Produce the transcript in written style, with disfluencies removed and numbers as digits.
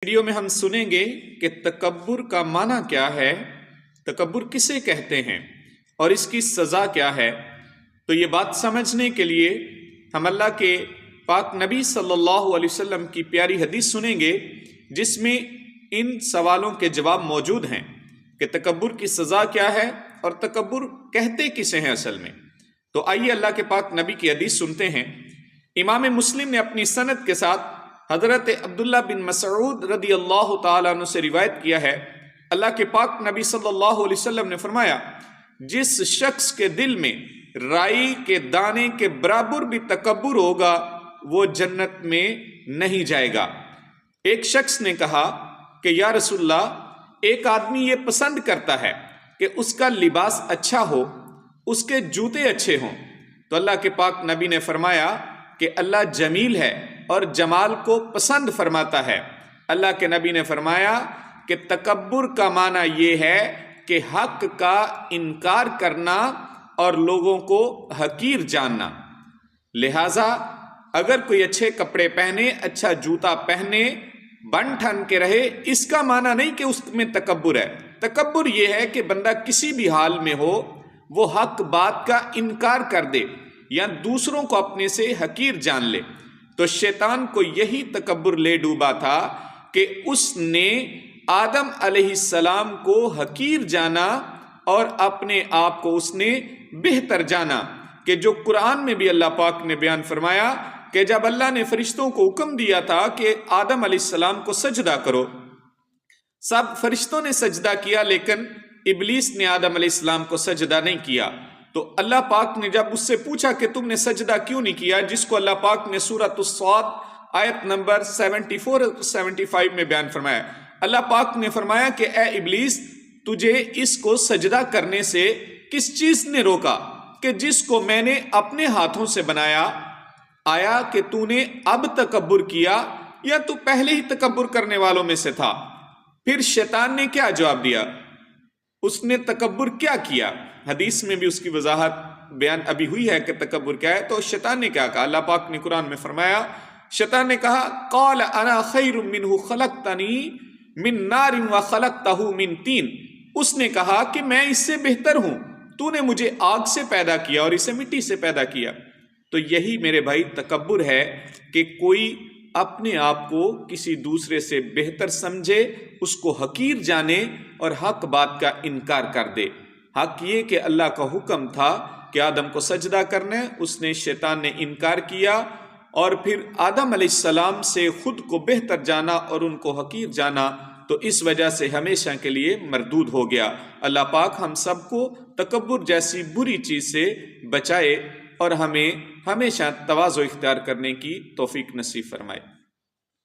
Video میں ہم سنیں گے کہ تکبر کا معنی کیا ہے، تکبر کسے کہتے ہیں اور اس کی سزا کیا ہے۔ تو یہ بات سمجھنے کے لیے ہم اللہ کے پاک نبی صلی اللہ علیہ وسلم کی پیاری حدیث سنیں گے، جس میں ان سوالوں کے جواب موجود ہیں کہ تکبر کی سزا کیا ہے اور تکبر کہتے کسے ہیں اصل میں۔ تو آئیے اللہ کے پاک نبی کی حدیث سنتے ہیں۔ امام مسلم نے اپنی سند کے ساتھ حضرت عبداللہ بن مسعود رضی اللہ تعالیٰ عنہ سے روایت کیا ہے، اللہ کے پاک نبی صلی اللہ علیہ وسلم نے فرمایا، جس شخص کے دل میں رائی کے دانے کے برابر بھی تکبر ہوگا وہ جنت میں نہیں جائے گا۔ ایک شخص نے کہا کہ یا رسول اللہ، ایک آدمی یہ پسند کرتا ہے کہ اس کا لباس اچھا ہو، اس کے جوتے اچھے ہوں۔ تو اللہ کے پاک نبی نے فرمایا کہ اللہ جمیل ہے اور جمال کو پسند فرماتا ہے۔ اللہ کے نبی نے فرمایا کہ تکبر کا معنی یہ ہے کہ حق کا انکار کرنا اور لوگوں کو حقیر جاننا۔ لہٰذا اگر کوئی اچھے کپڑے پہنے، اچھا جوتا پہنے، بن ٹھن کے رہے، اس کا معنی نہیں کہ اس میں تکبر ہے۔ تکبر یہ ہے کہ بندہ کسی بھی حال میں ہو وہ حق بات کا انکار کر دے یا دوسروں کو اپنے سے حقیر جان لے۔ تو شیطان کو یہی تکبر لے ڈوبا تھا کہ اس نے آدم علیہ السلام کو حقیر جانا اور اپنے آپ کو اس نے بہتر جانا، کہ جو قرآن میں بھی اللہ پاک نے بیان فرمایا کہ جب اللہ نے فرشتوں کو حکم دیا تھا کہ آدم علیہ السلام کو سجدہ کرو، سب فرشتوں نے سجدہ کیا لیکن ابلیس نے آدم علیہ السلام کو سجدہ نہیں کیا۔ تو اللہ پاک نے جب اس سے پوچھا کہ تم نے سجدہ کیوں نہیں کیا، جس کو اللہ پاک نے سورۃ الصاد آیت نمبر 74-75 میں بیان فرمایا، اللہ پاک نے فرمایا کہ اے ابلیس، تجھے اس کو سجدہ کرنے سے کس چیز نے روکا کہ جس کو میں نے اپنے ہاتھوں سے بنایا؟ آیا کہ تو نے اب تکبر کیا یا تو پہلے ہی تکبر کرنے والوں میں سے تھا؟ پھر شیطان نے کیا جواب دیا؟ اس نے تکبر کیا کیا؟ حدیث میں بھی اس کی وضاحت بیان ابھی ہوئی ہے کہ تکبر کیا ہے۔ تو شیطان نے کیا کہا؟ اللہ پاک نے قرآن میں فرمایا، شیطان نے کہا، قال انا خیر منہ خلقتنی من نار وخلقتہ من طین، اس نے کہا کہ میں اس سے بہتر ہوں، تو نے مجھے آگ سے پیدا کیا اور اسے مٹی سے پیدا کیا۔ تو یہی میرے بھائی تکبر ہے کہ کوئی اپنے آپ کو کسی دوسرے سے بہتر سمجھے، اس کو حقیر جانے اور حق بات کا انکار کر دے۔ حق یہ کہ اللہ کا حکم تھا کہ آدم کو سجدہ کرنے، اس نے شیطان نے انکار کیا اور پھر آدم علیہ السلام سے خود کو بہتر جانا اور ان کو حقیر جانا، تو اس وجہ سے ہمیشہ کے لیے مردود ہو گیا۔ اللہ پاک ہم سب کو تکبر جیسی بری چیز سے بچائے اور ہمیں ہمیشہ تواضع اختیار کرنے کی توفیق نصیب فرمائے۔